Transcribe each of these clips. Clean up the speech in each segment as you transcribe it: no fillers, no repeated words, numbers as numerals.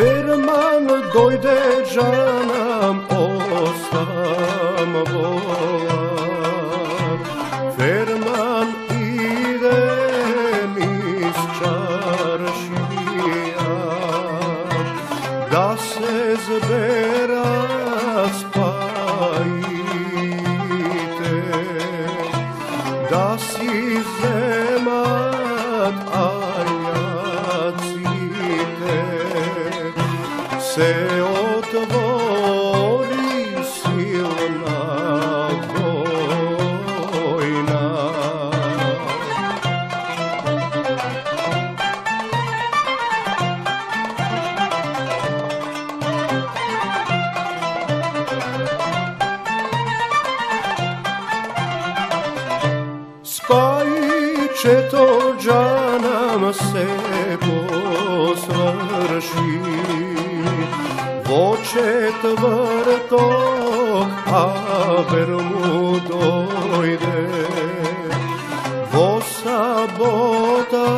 Ferman dojde džanam, ostam volan. Ferman ide niz čaršija, da se zbera spajite, da si zemat aljacite, se otvori silna vojna. Spajiće to džanam se posvrši, voće tvrtog, a mu dojde. Vo sabota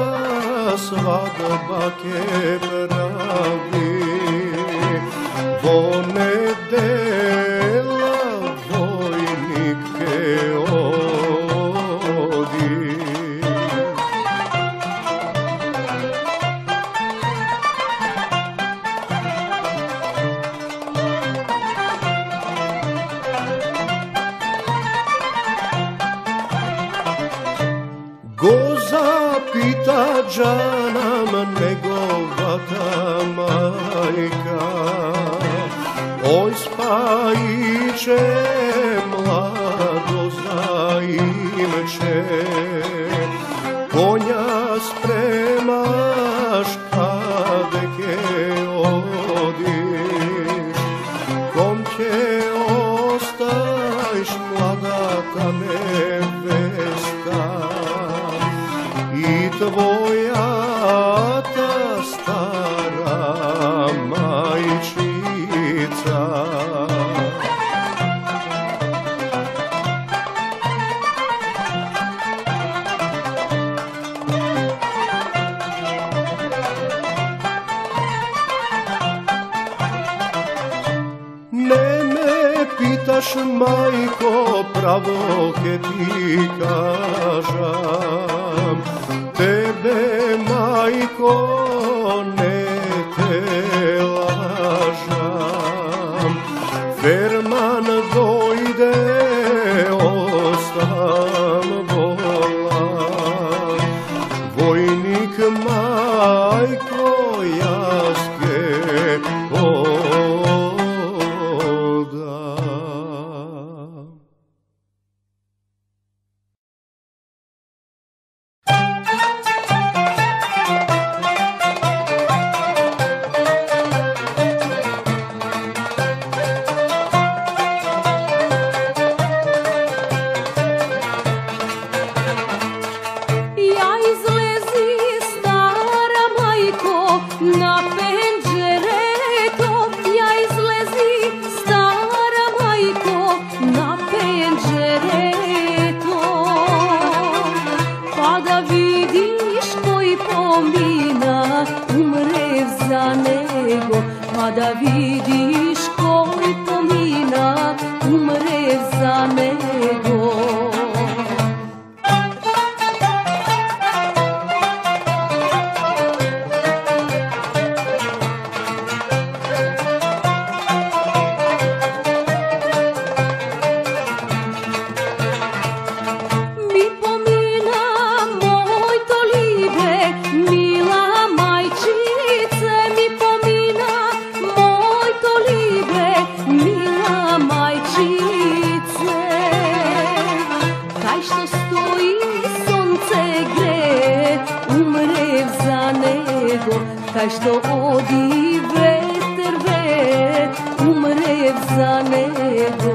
svadba ke pravi, vo nedela vojnik ke odi. Zapita džanam negovata majka, oj spajiće mlado zaimče, konja spremaš kadeke odiš, kom će ostajš mladata nevesta, i tvoja ta stara majčica. Ne me pitaš, majko, pravo ke ti kažam, tebe, majko, ne te lažam. Ferman dojde, ostam volan. Vojnik, majko, jaske odam. Pa da vidiš koji pomina umre za nego. Mi pomina moj to libe, mila majčice, mi pomina moj to libe, mila majčice. Kaj što stoji sonce gre, umre za nego. Kaj što odi veter ve, umre za nego.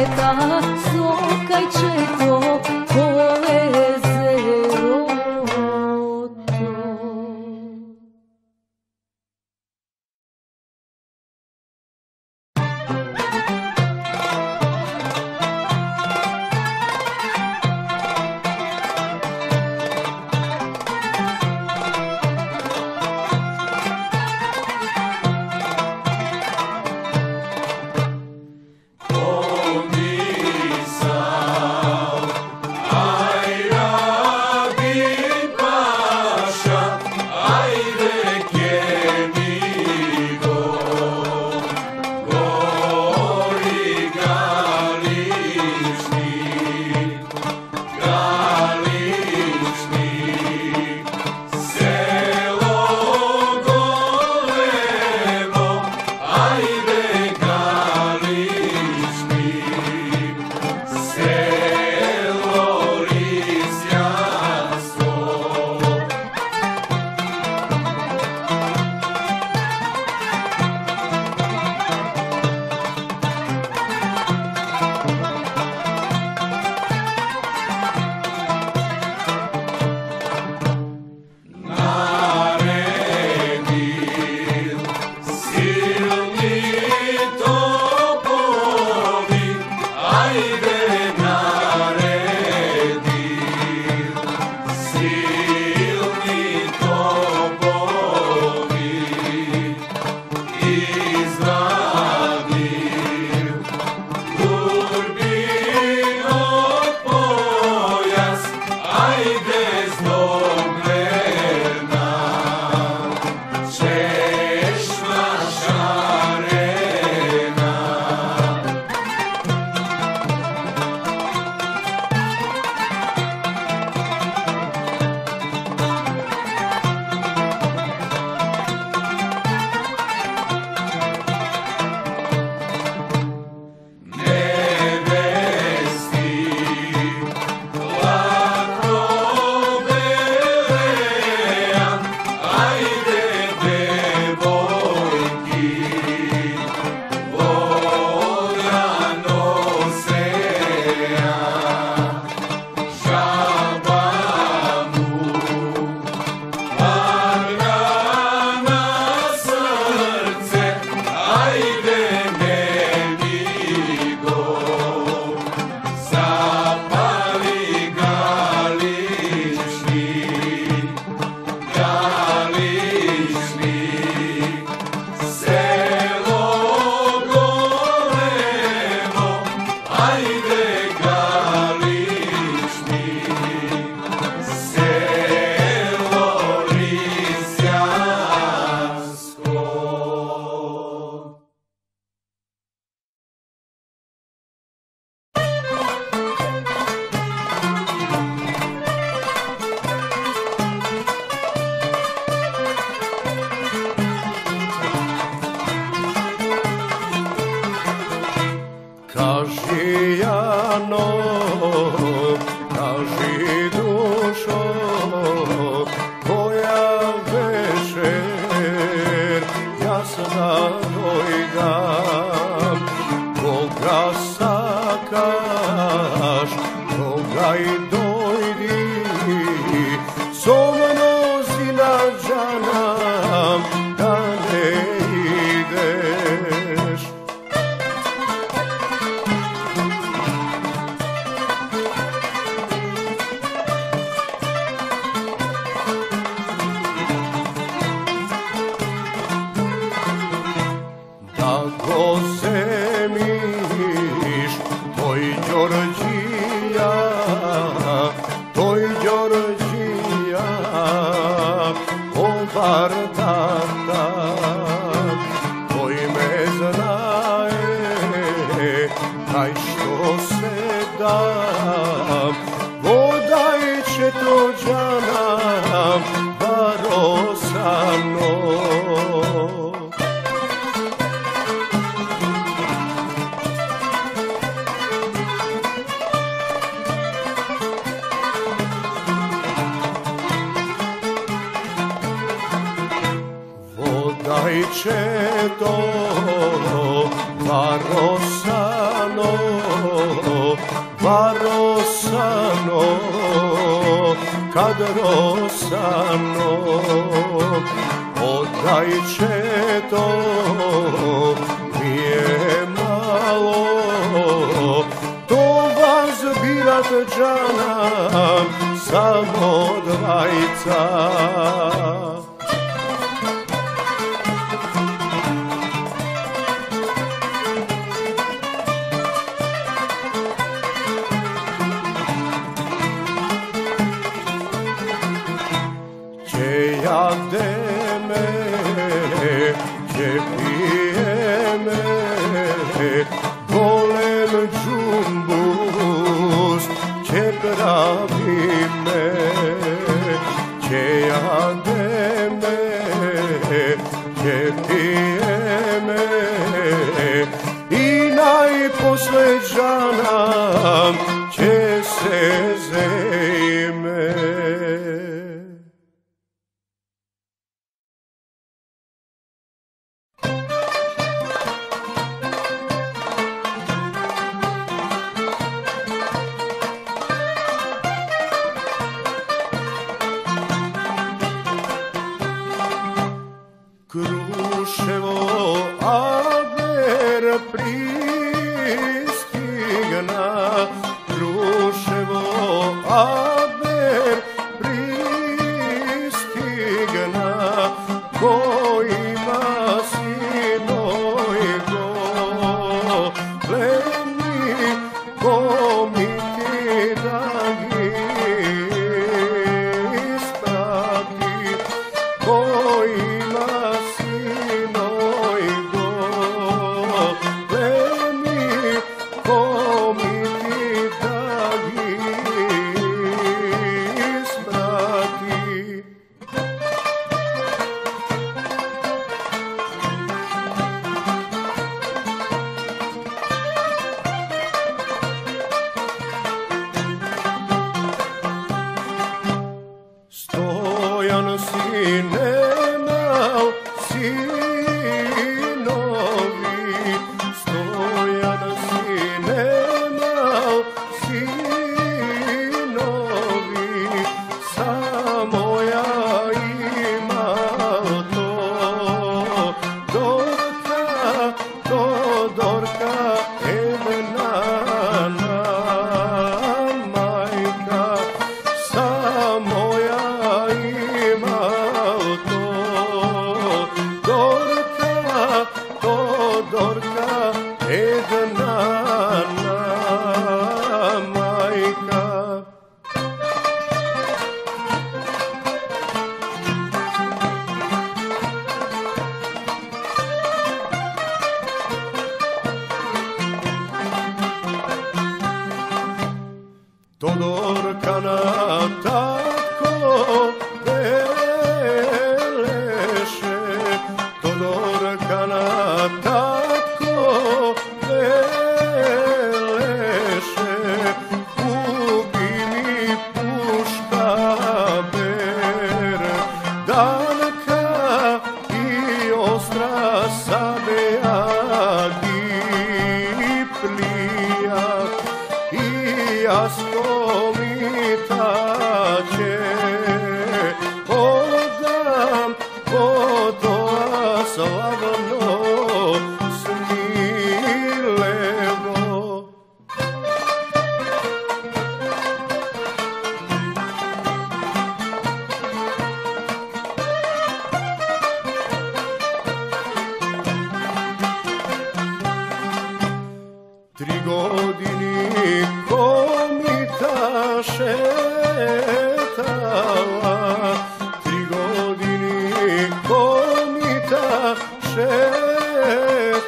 sveta, sokajče to poezero to. Kaži Jano, kaži dušo, koja večer jasna dojgam, koga sakaš, koga i dojdi, somno zilađanam, da ne ideš. Ako semiš toj Đorđija, toj Đorđija, obar tata, toj me znaje, taj što se dam, vodaj će to džanam, baro sa mnom. Daj će to varosano kad rosano odajče to mi je malo, to vas birat džanam samo dvajca. Jademe, že pijeme, golem džumbus, že pravime, že jademe, že pijeme, i najposle džanam će se zejme. Kruševo, aber pristigna, Kruševo, aber pristigna, ko ima sinoj golemi, ko mi ti da isprati, ko ima Stojan si nemao sinovi, Stojan si nemao sinovi, samo ja imao to, Dorka, jedna majka, samo ja imao to, Dorka, jedna majka. Todorka na tako beleše, Todorka na tako beleše, kupi mi puška ber, danka i ostra sabeja giplija, i jaskomitače odam potoa slavno Smilevo. Tri godini komita šetala, 3 godini komita šetala,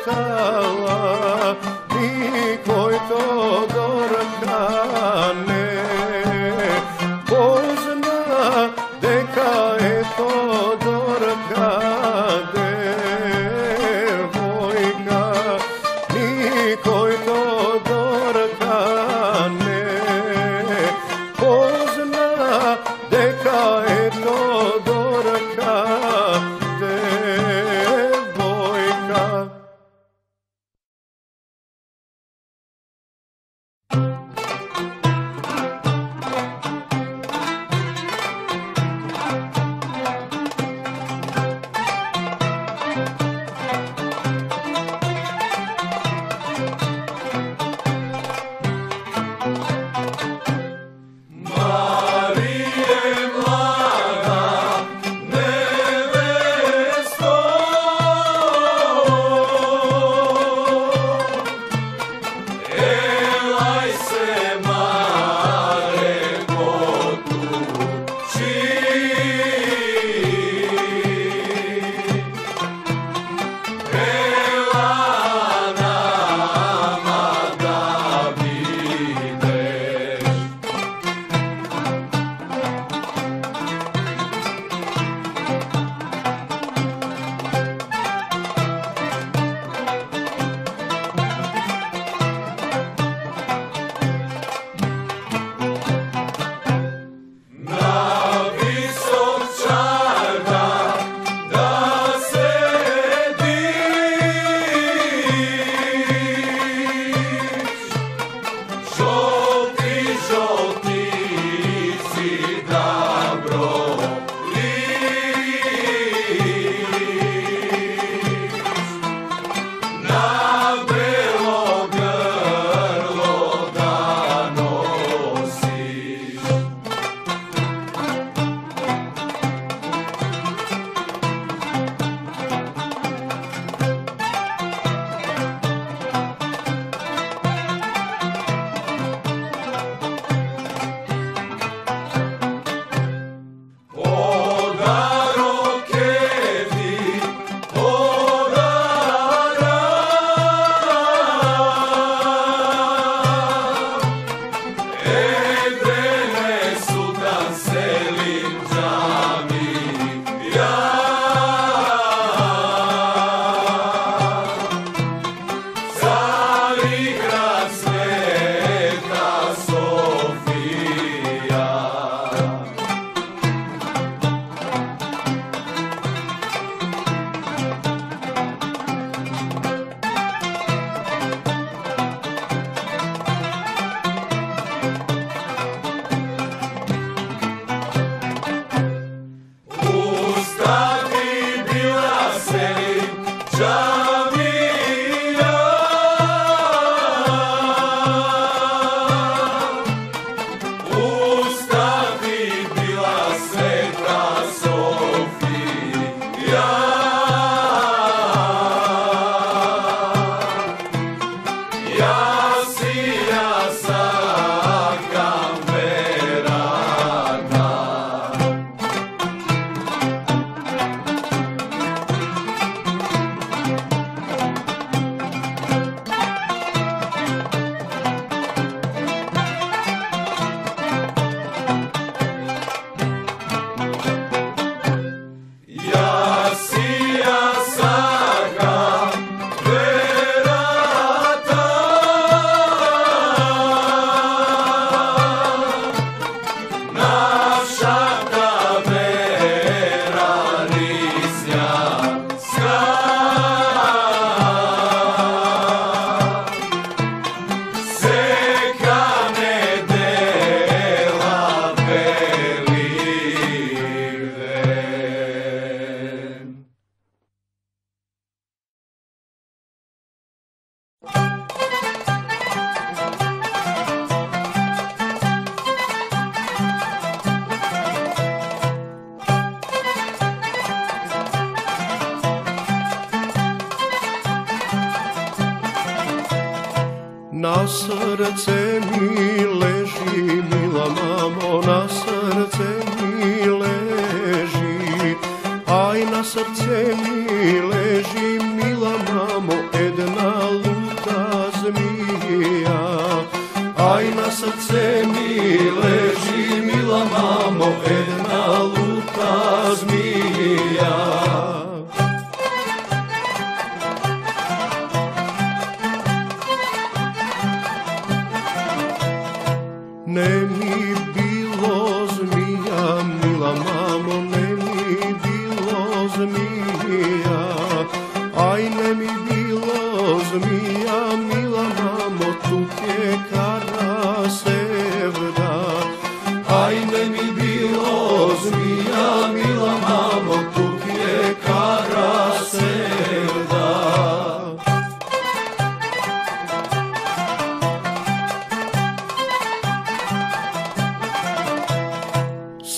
nikoj to Dorka ne pozna, deka je to Dorka devojka, nikoj to Dorka ne pozna, deka je to Dorka devojka. Na srce mi leži, mila mamo, na srce mi leži. Aj, na srce mi leži, mila mamo, jedna luta zmija. Aj, na srce mi leži, mila mamo, jedna luta zmija. Ne mi bilo zmija, mila mamo, ne mi bilo zmija. Aj, ne mi bilo zmija, mila mamo, tuke kara sevda. Aj, ne mi bilo zmija, mila mamo, tuke kara sevda.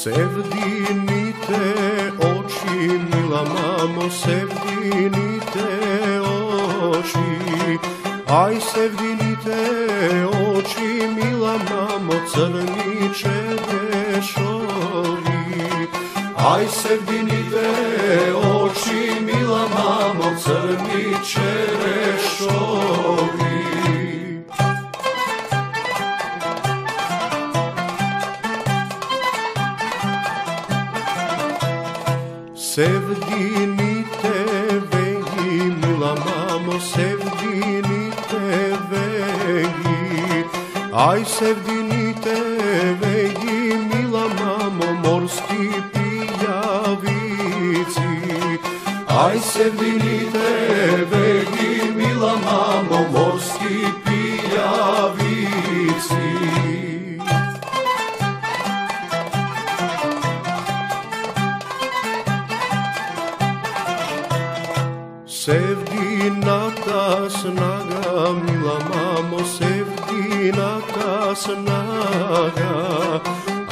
Sevdinite oči, mila mamo, sevdinite oči. Aj, sevdinite oči, mila mamo, crni čerešovi. Aj, sevdinite oči, mila mamo, crni čerešovi. Sevdinite veji, mila mamo, sevdinite veji. Aj, sevdinite veji, mila mamo, morski pijavici. Aj, sevdinite veji, mila mamo, morski pijavici. Sevdinata snaga, mila mamo, sevdinata snaga.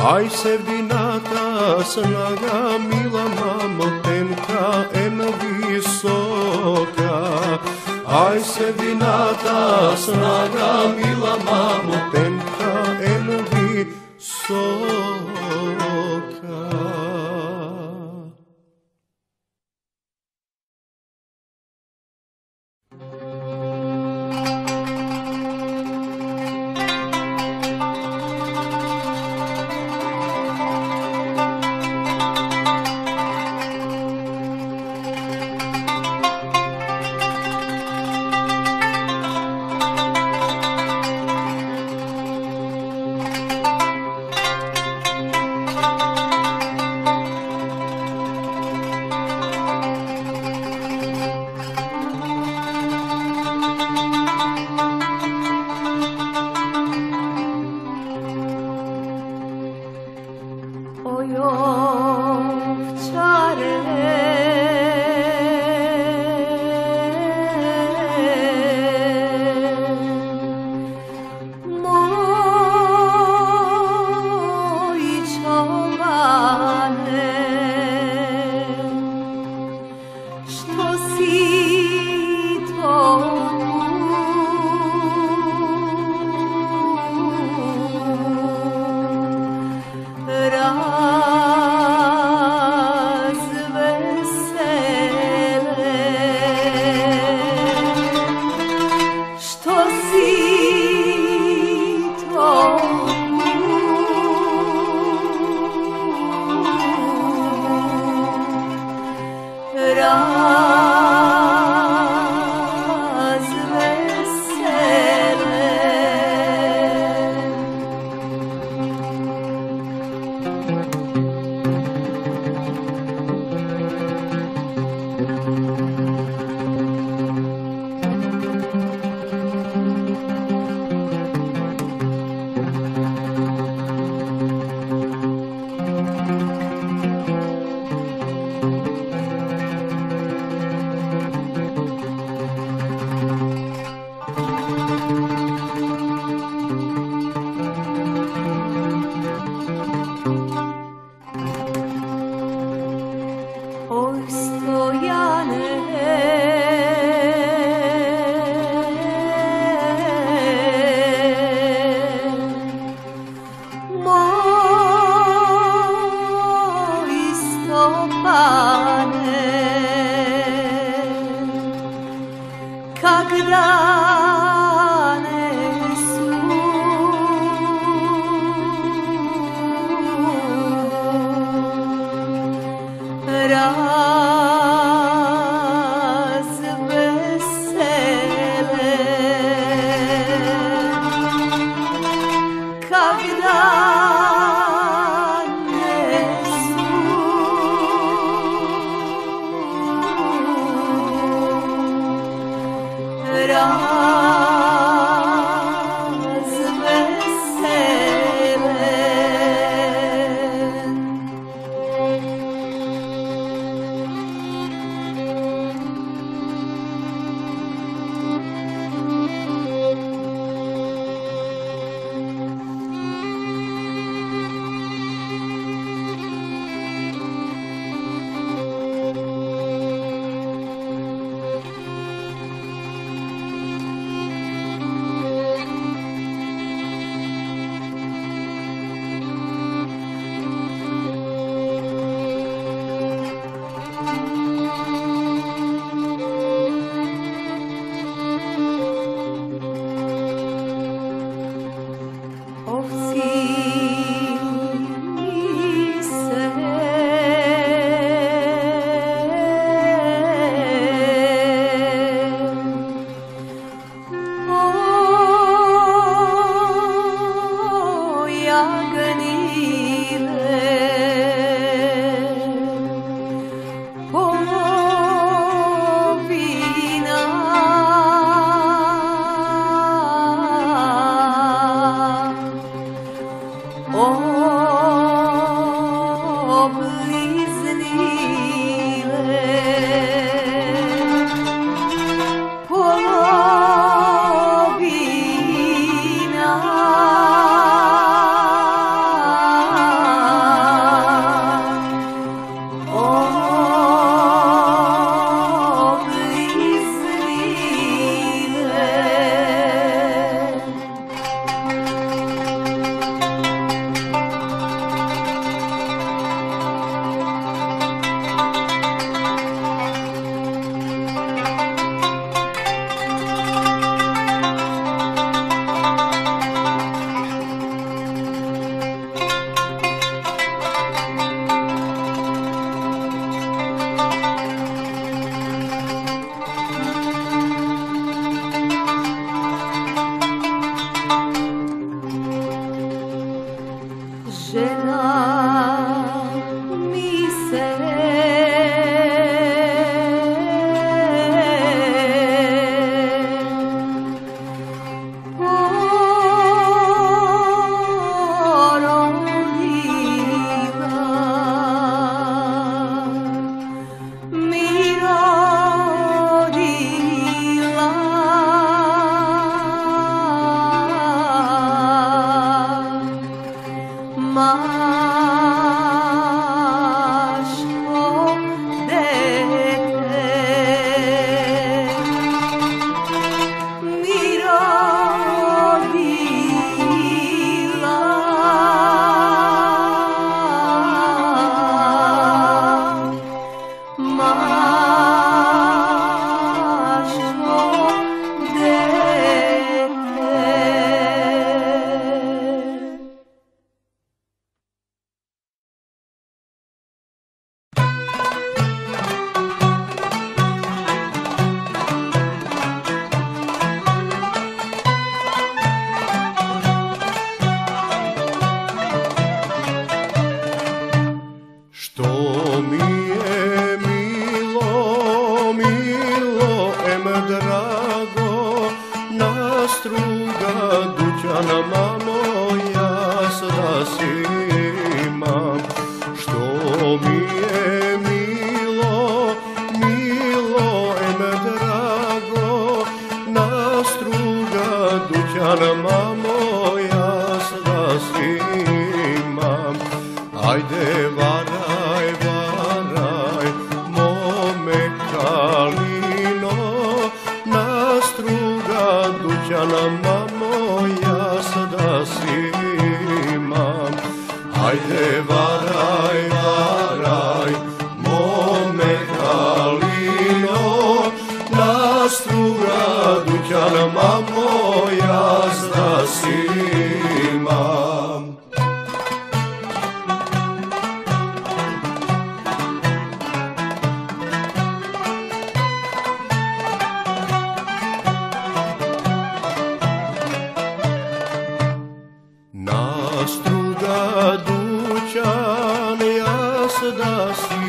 Aj, sevdinata snaga, mila mamo, tenka en visoka. Aj, sevdinata snaga, mila mamo, tenka en visoka. pane, kak dane su razvesele, kak dane su Ajde varaj, varaj, dan, mamo, jazda si imam. Nastruga dućan, jazda si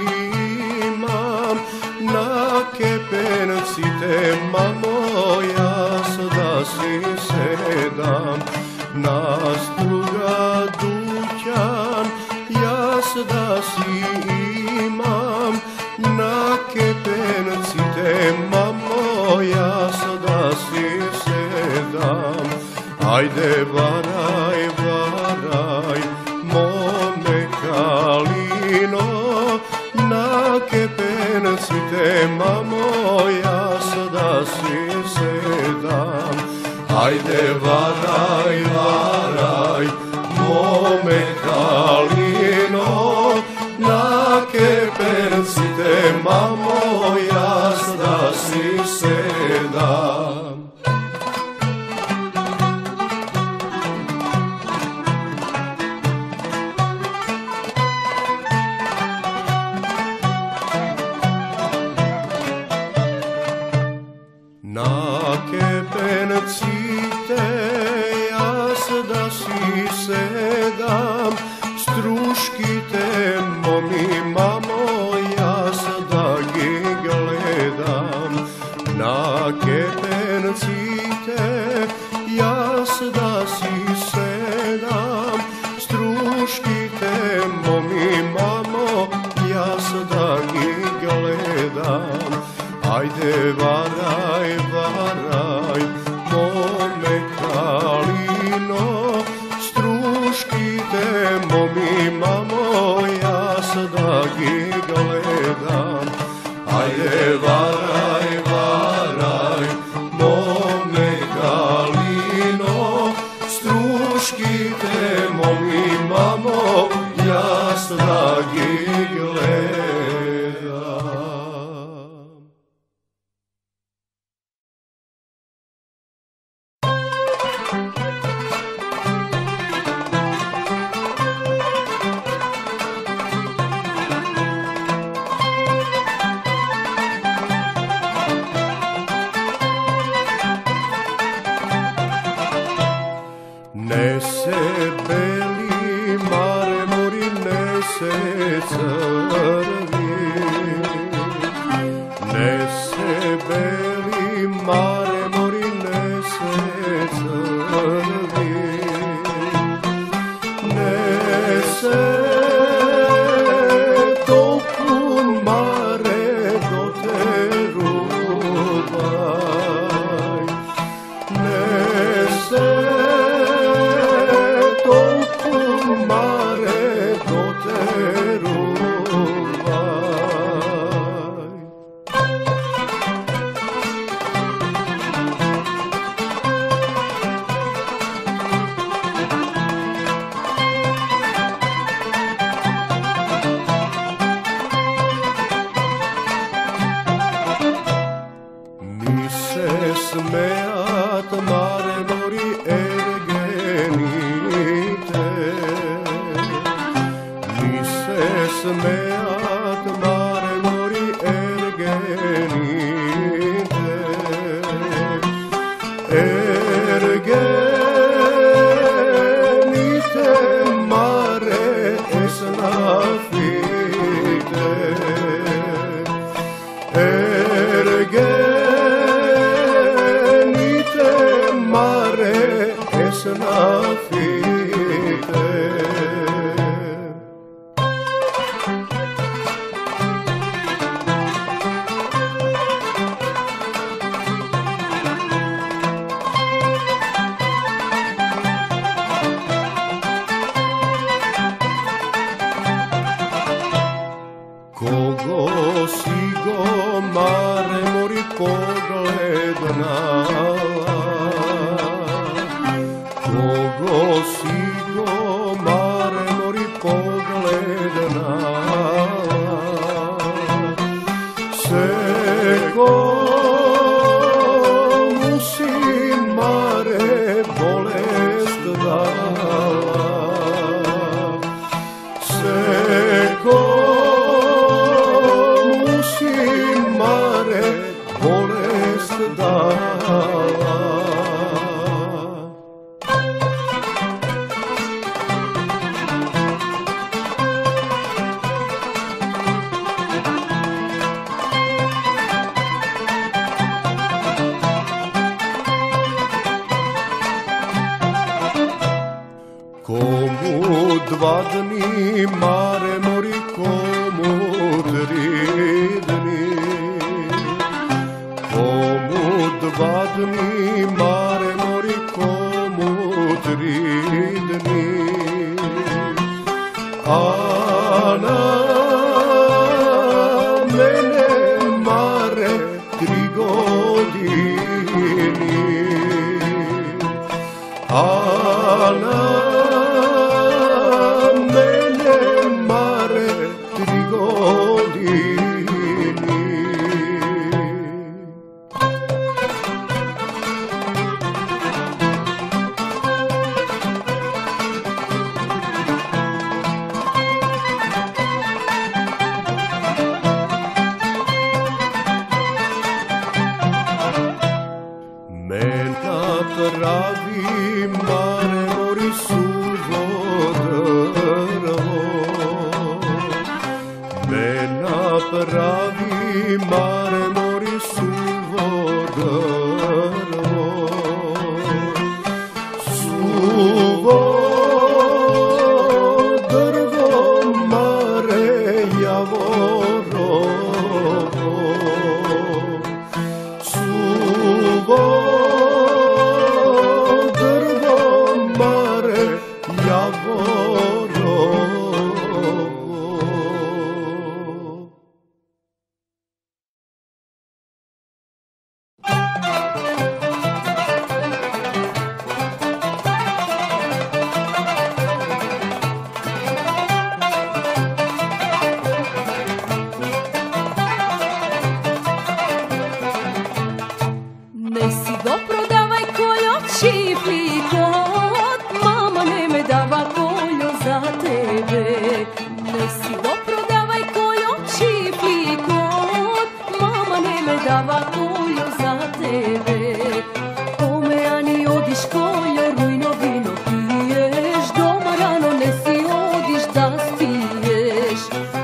imam, na kepenci te, mamo, jazda si sedam. Nastruga dućan, jazda si imam, na kepenci te, mamo, jazda si sedam. Ajde varaj, varaj, mome kalino, na kepenci te, mamo, jazda si sedam. Ajde varaj, varaj, mome kalino, na kepenci te, mamo, jazda si sedam. Na kepenci te, jazda si sedam, struški te, momi, mamo, jazda gi gledam. Na kepenci te, jazda si sedam, struški te, momi, mamo, jazda gi gledam. Ajde varaj, varaj, mome kalino, struški te, momi, mamo, jazda gi gledam. Ajde varaj, varaj, mome kalino, struški te, momi, mamo, jazda gi gledam. Nese beli marmori, nese crvi, nese beli marmori, nese crvi, nese topun mare do te rubaj, nese mare do te rubaj. Mi se smejat marmori ergenite, mi se smejat marmori ergenite, ergenite mare esnafite, ergenite mare esnafite. Kogo si go marmori pogledna, kogo si go marmori pogledna, se ko musi godini. Me napravi mare mori suvo drvo, me napravi mare mori suvo drvo, suvo drvo mare javoro, suvo Nesi go prodavaj koljo čiplikot, mama ne me dava koljo za tebe. Nesi go prodavaj koljo čiplikot, mama ne me dava koljo za tebe. Kome ani odiš koljo, rujno vino piješ, doma rano nesi odiš da spiješ.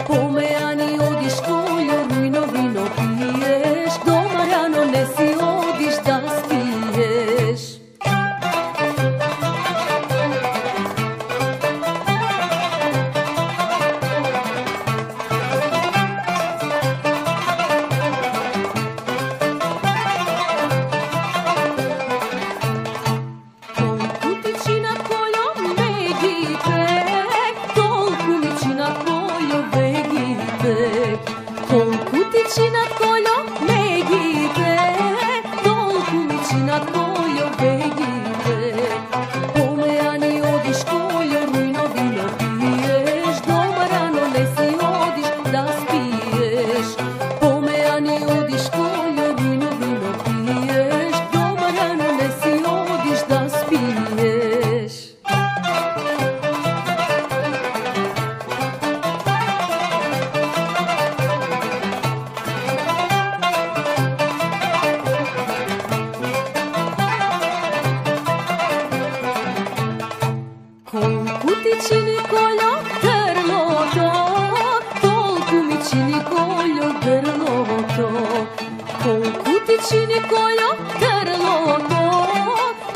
Kome ani odiš koljo, rujno vino piješ, doma rano nesi odiš da spiješ. Kolku ti čina koljo megite, tolku mi čina koljo vegite. Kolku ti čina koljo megite, tolku mi čina koljo vegite. Kome ani odiš koljo, rujno vino piješ, doma rano nesi odiš da spiješ. Kome ani odiš koljo, rujno vino piješ, doma rano nesi odiš da spiješ. Kolku ti čini koljo grloto, tolku mi čini koljo grloto. Kolku ti čini koljo grloto,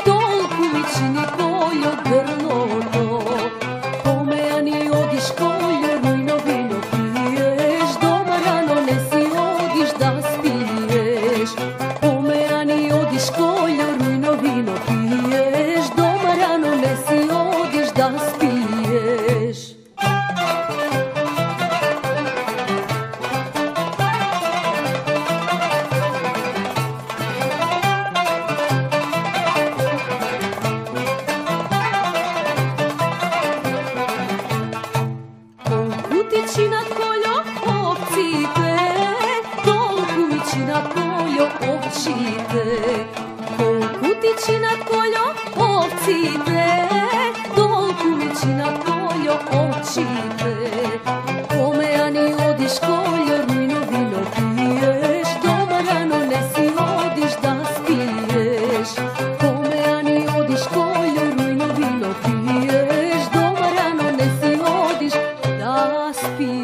tolku mi čini koljo grloto. Kome ani odiš koljo, rujno vino piješ, doma rano nesi odiš da spiješ. Kome ani odiš koljo, rujno vino piješ, doma rano nesi odiš da spiješ. Kolku ti čina koljo ovcite, tolku mi čina koljo ovčite. Kolku ti čina koljo ovcite, tolku mi čina koljo ovčite. Kome ani odiš koljo, rujno vino piješ, doma rano nesi odiš da spiješ. Kome ani odiš koljo, rujno vino piješ, doma rano nesi odiš da spiješ.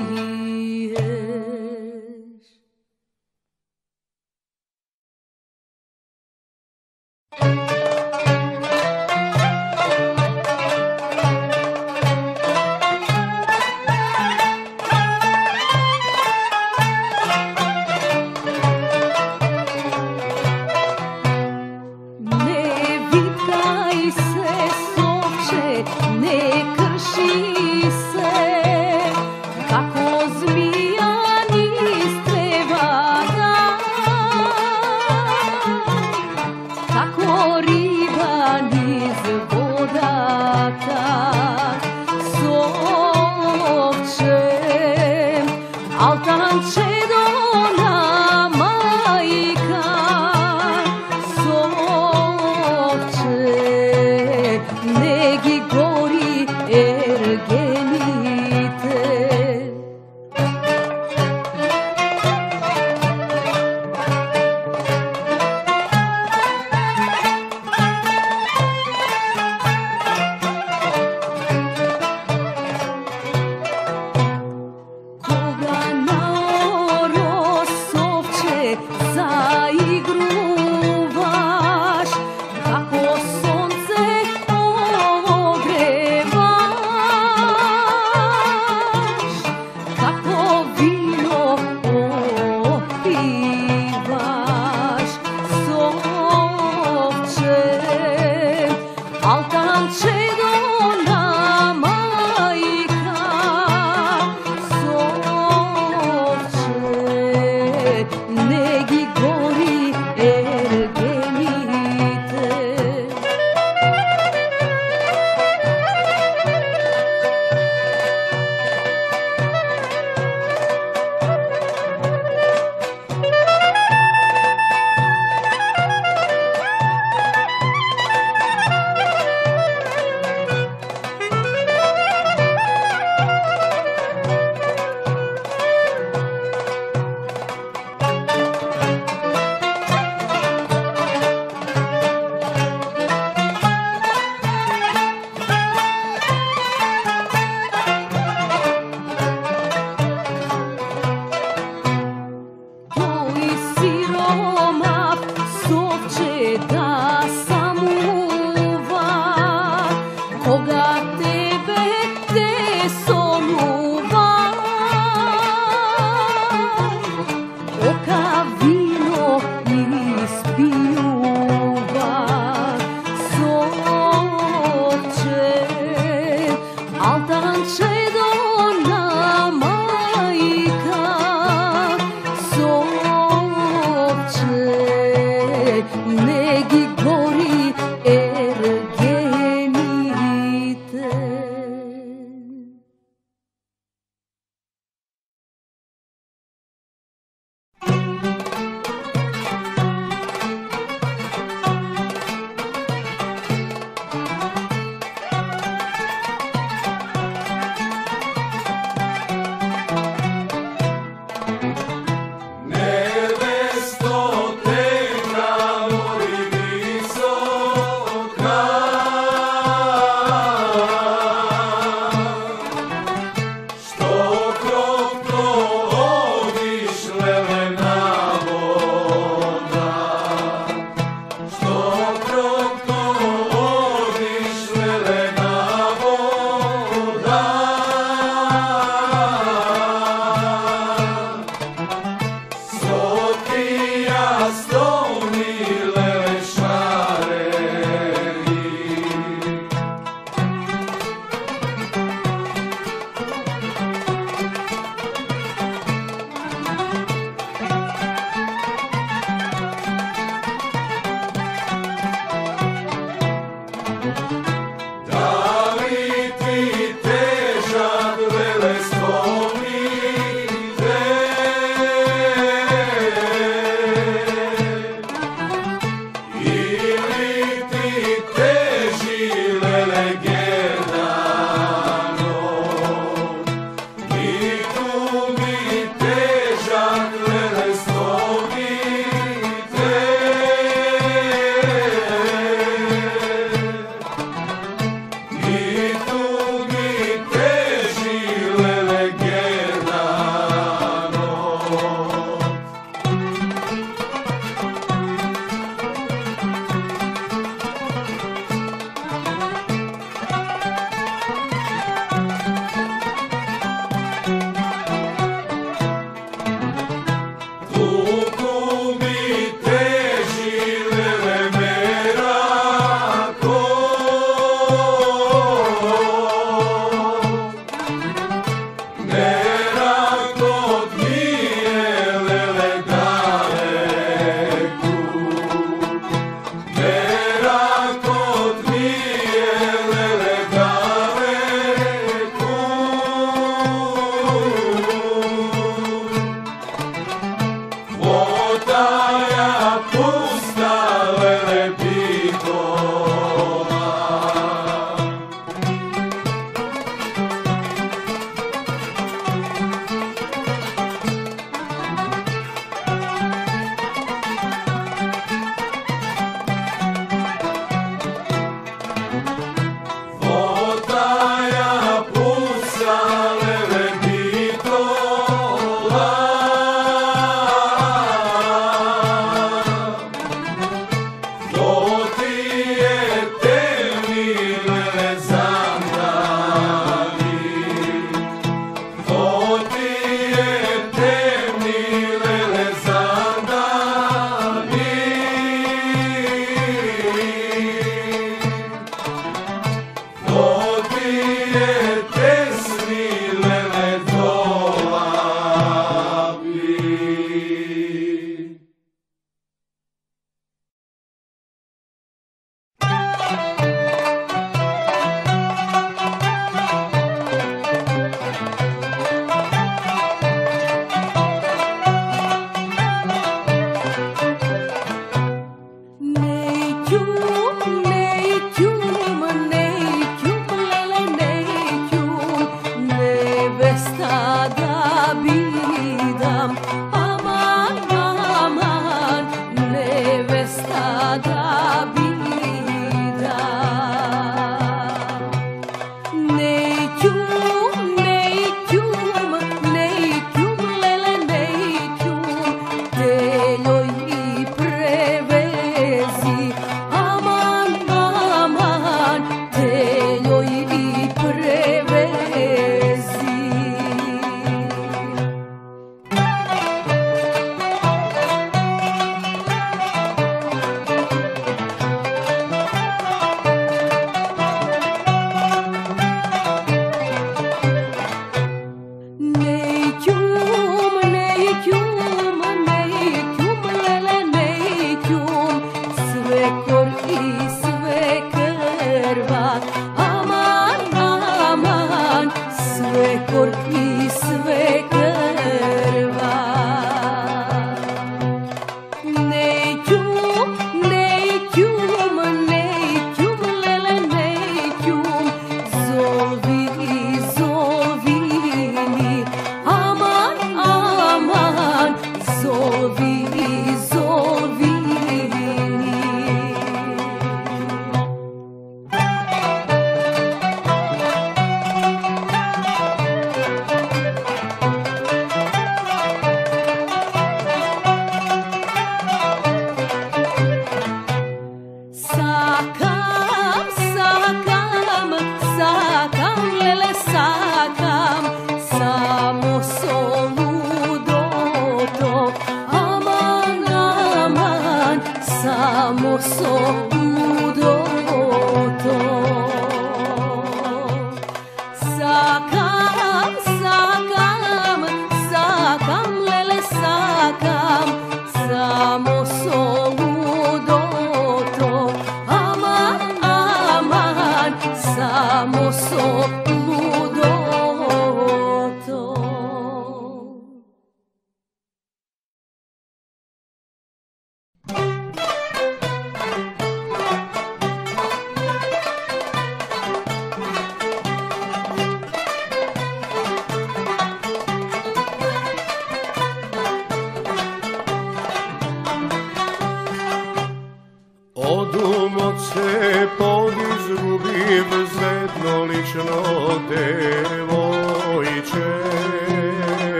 Odum od se podizgubiv zedno lično devojče.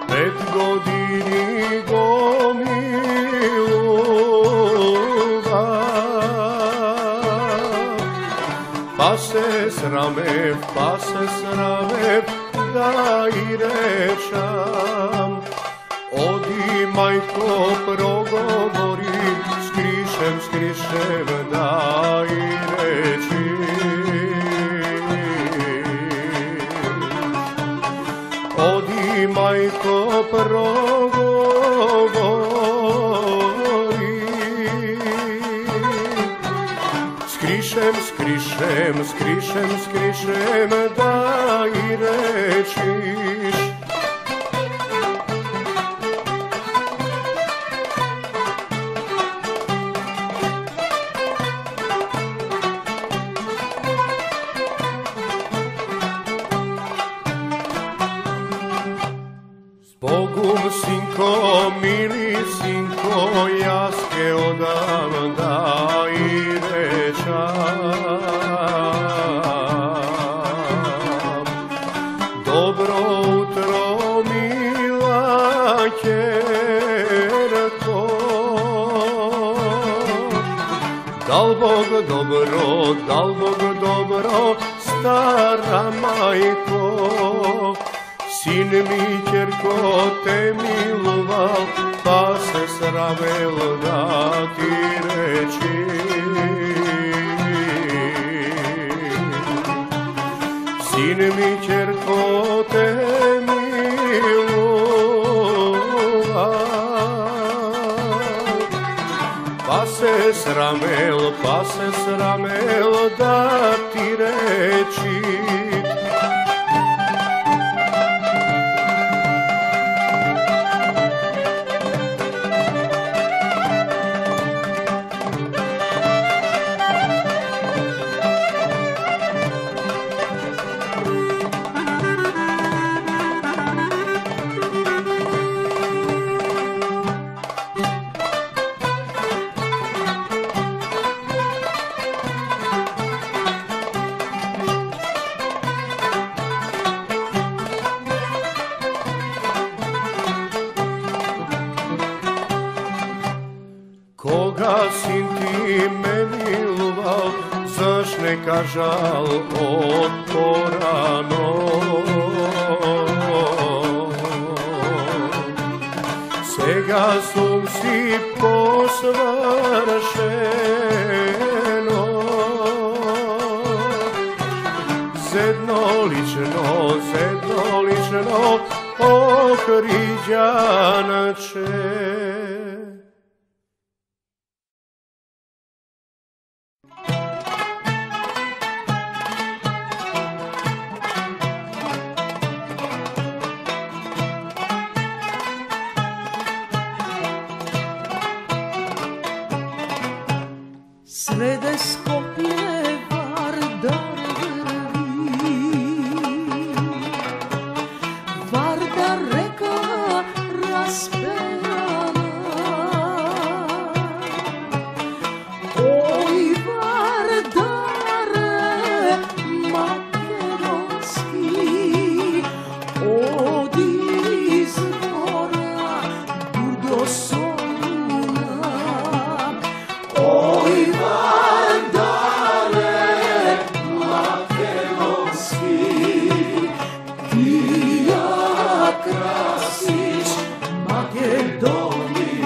Pet godini gomiluva, pa se sramev da i rečam. Odi majko progovori, skrišem da i reči. Odi majko progovori, skrišem da i rečiš. Zbogum, sinko, mili sinko, jaske odam da i rečam. Dobro utro, mila kjerko, dal Bog dobro, stara majko. Sin mi, kjerko, te miloval, pa se sravel da ti reči. Sin mi, kjerko, te miloval, pa se sramel da ti reči. Koga si ti me miloval, zaš neka žal otporano. Sega sum si posvršeno, zedno lično okriđanače. Srede Skopje Vardar vrvi, Vardar reka raspevana. Oj Vardare makedonski, odi iz mora do Soluna. Oj Vardare makedonski, ti ja krasiš Makedoniju.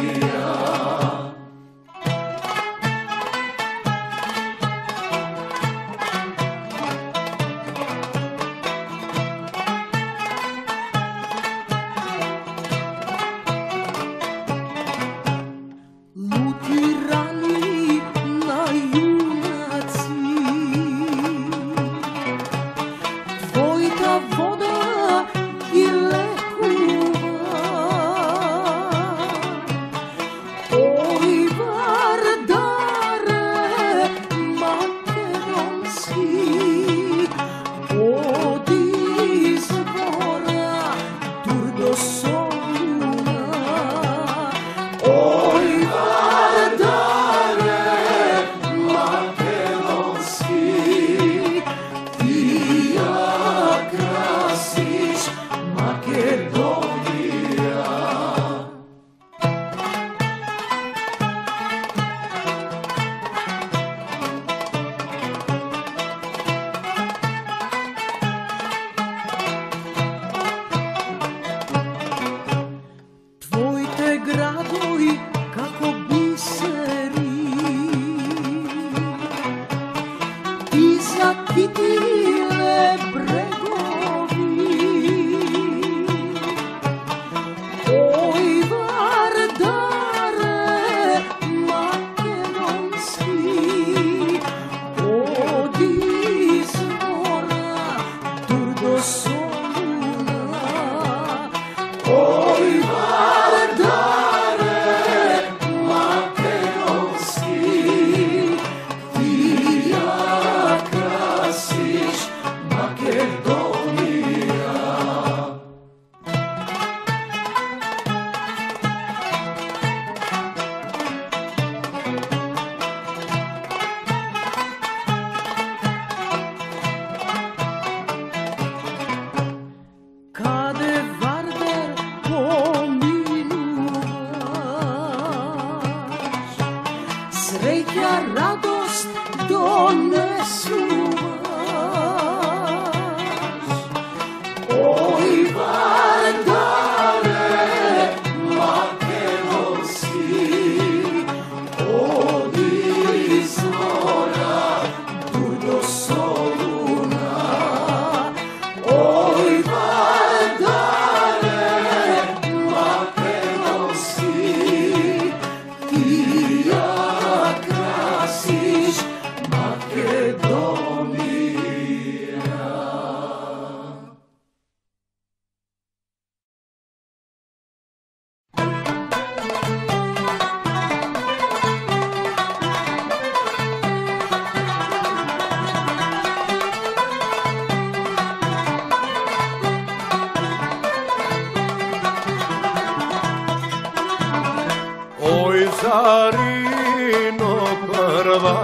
Zarino prva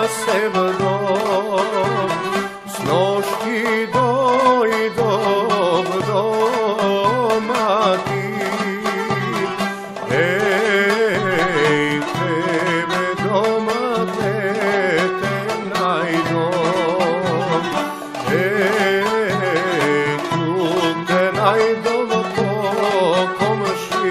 sevno snoški dojdov doma ti. Ej, tebe doma tete najdom. Ej, tu te najdom po komši.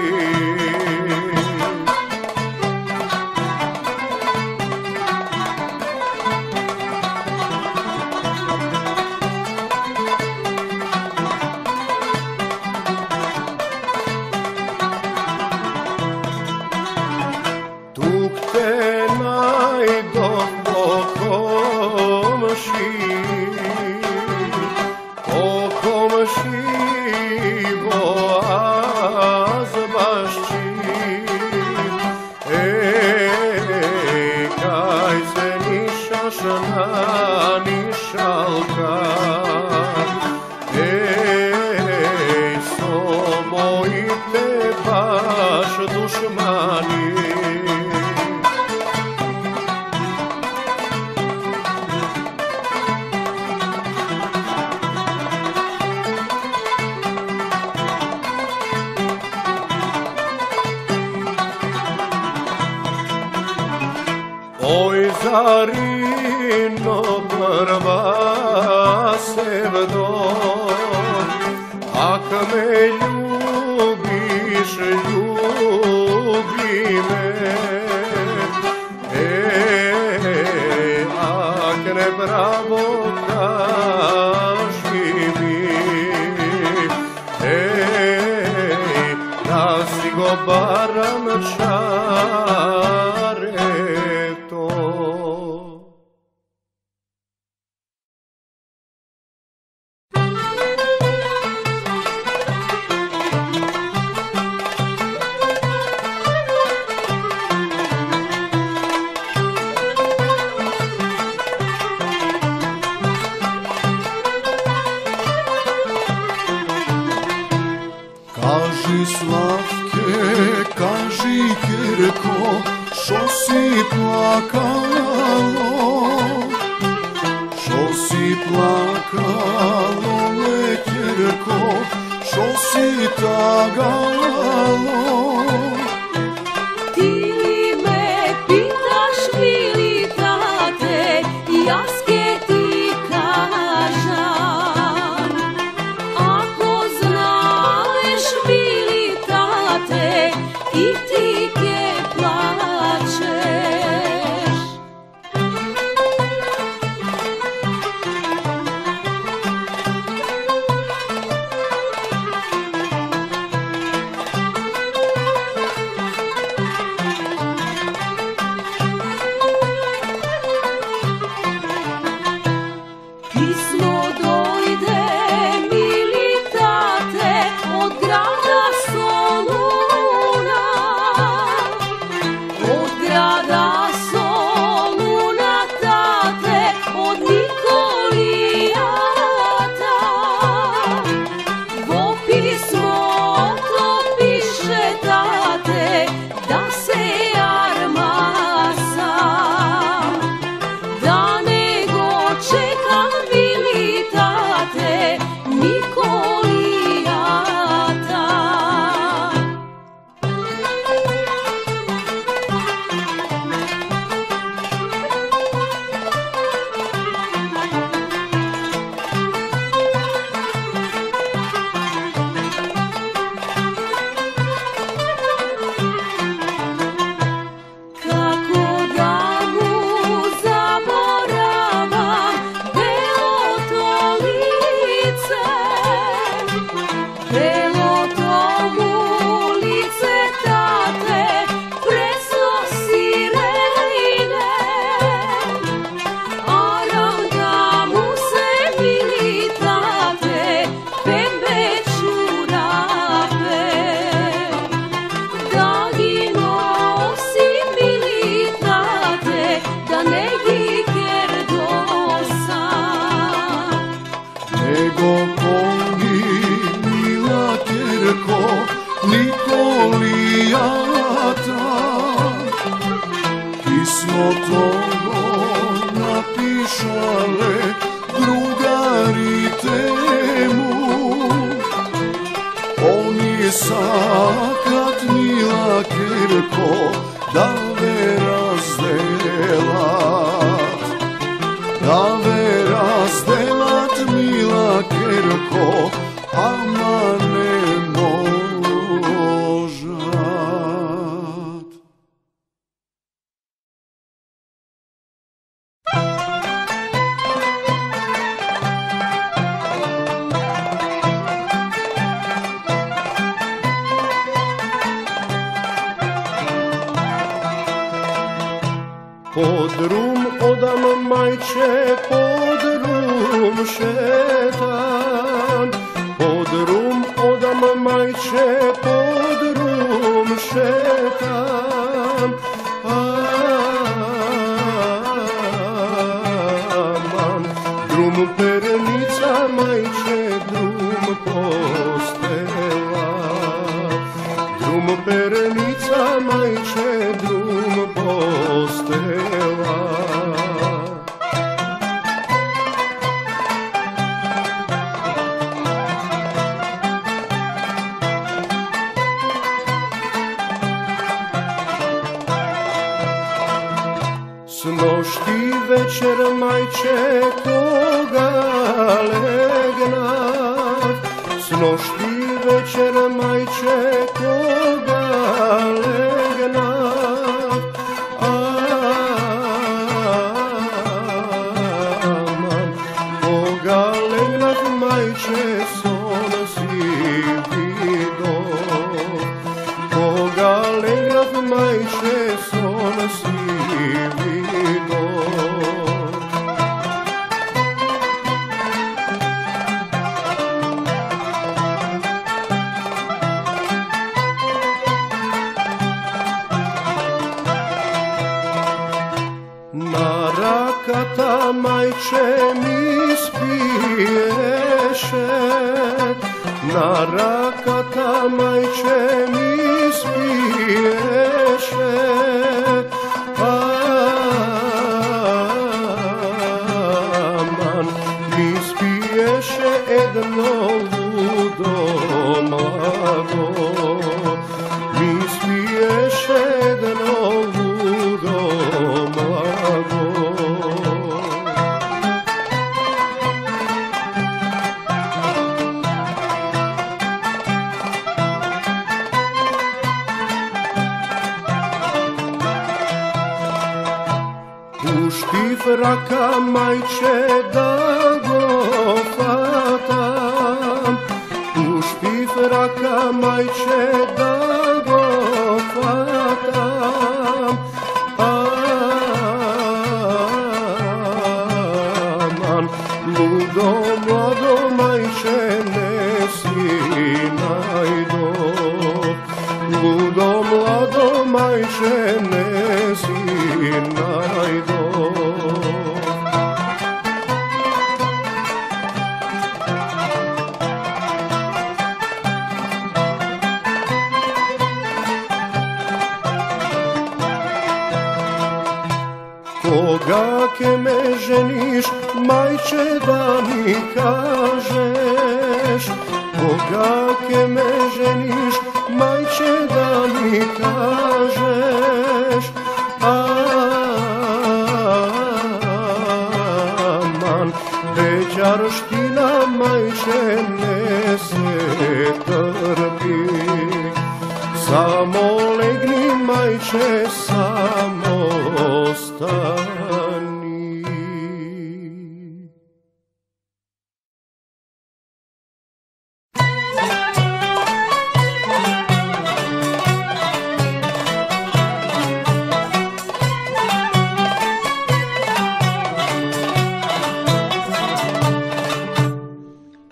Oj, Zarino prva sevno, ak me ljubiš, ljubi me. Ak ne bravo kaži mi, da si go baran čareto. Kaži Slavke, kaži Kirko, šo si plakalo, šo si plakalo, le Kirko, šo si tagalo. Ti me pitaš mili tate, jaske ti kažam. Ako znaš mili tate, i ti ke plačeš. sakat mila kirko, da ve razdelat mila kirko, ama ne možat. Pod rum odam majče, pod rum šetam. Pod rum odam majče, pod rum šetam. Aman, drum pernica majče, drum postela. Drum pernica majče, drum postela. Snošti večer majče koga legnat, snošti večer majče koga legnat. Aman, koga legnat majče son si vido, koga legnat majče son si vido. Na rakata majče mi spiješe, na rakata majče mi spiješe. Aman, mi spiješe jedno ludo mlado, mi spiješe jedno ludo mlado. Pušti fraka majče da go fatam, pušti fraka majče da go fatam. Aman, ludo mlado majče ne si najdo, ludo mlado majče ne si najdo. Koga ke me ženiš, majče da mi kažeš, koga ke me ženiš, majče da mi kažeš. Aman, beđarština majče ne se trpi, samo legni majče, samo ostani.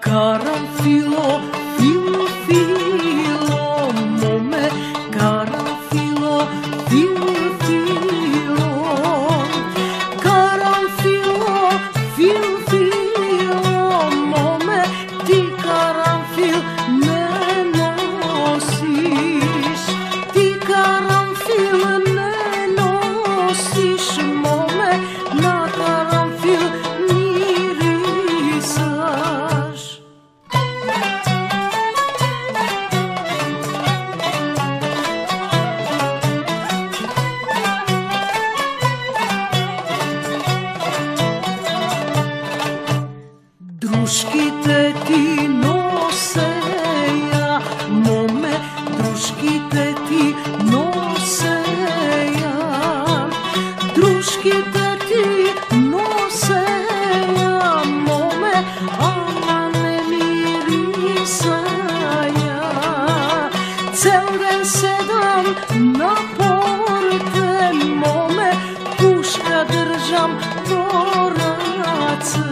Karanfilo, filo, filo, mome, karanfilo, filo. cel den sedam na porte mome, puška držam borace.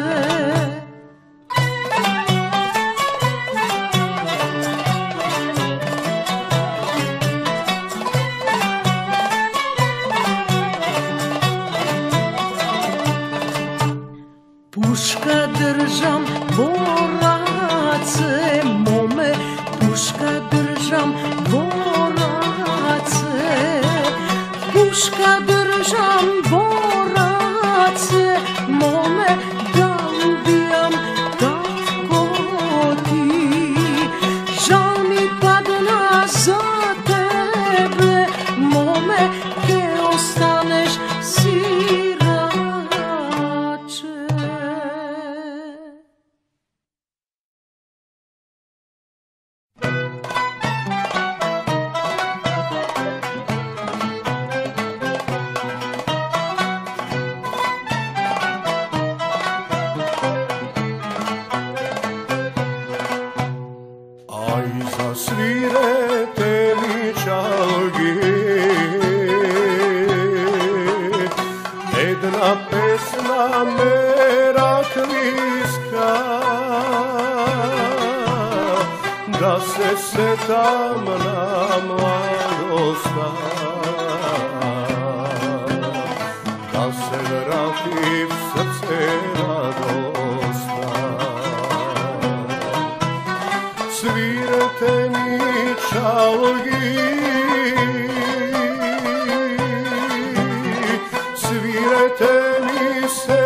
Puška držam borace mome, puška držam borace, puška držam borace mome, da ubijam tako ti. Žal mi padna za tebe mome, ke ostaneš sirače. Aj zasvirete mi čalgi, jedna pesna merakliska, da se setam na mladosta, da se vrati v srce radosta. Svirate mi čalgi, svirate mi se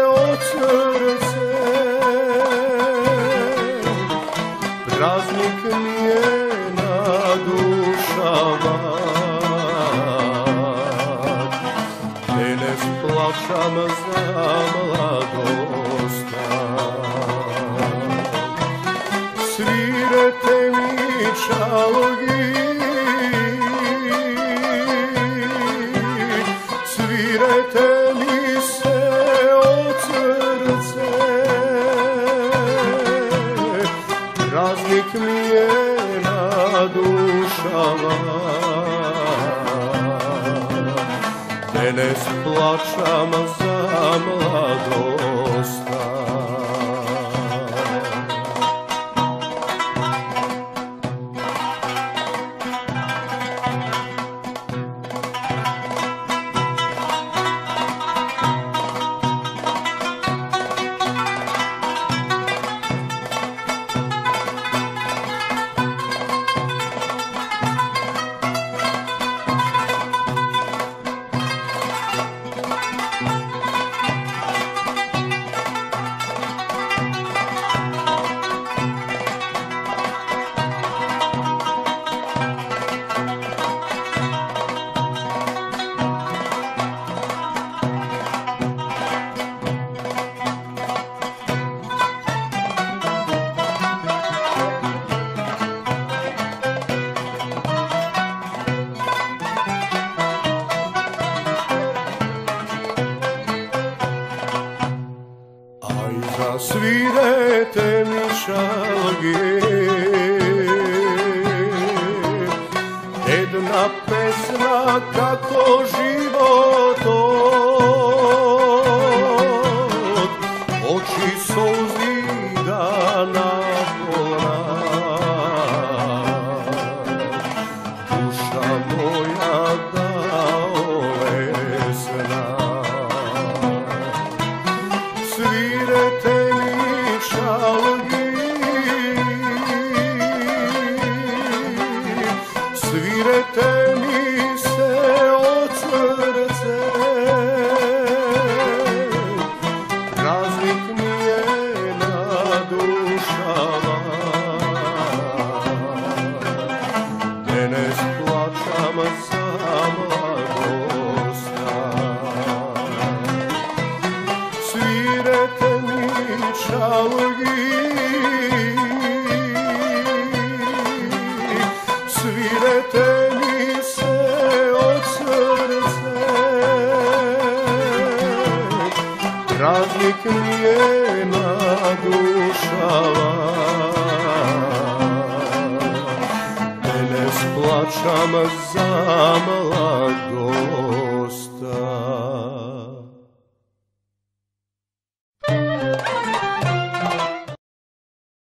od srce, praznik mi je na dušama, danes plačam za mladosta. Svirate mi čalgi, svirate mi se od srce, praznik mi je na dušama, danes plačam za mladosta. Svirete mi čalgi, jedna pesna kako život od, oči solzi dana polna, duša moja da olesna. Svirete čalgi, svirete mi se od srce, praznik mi je na dušama, danes plačam za mladosta. Svirete mi čalgi, svirete mi se od srce, praznik mi je na dušama, danes očama za mladom.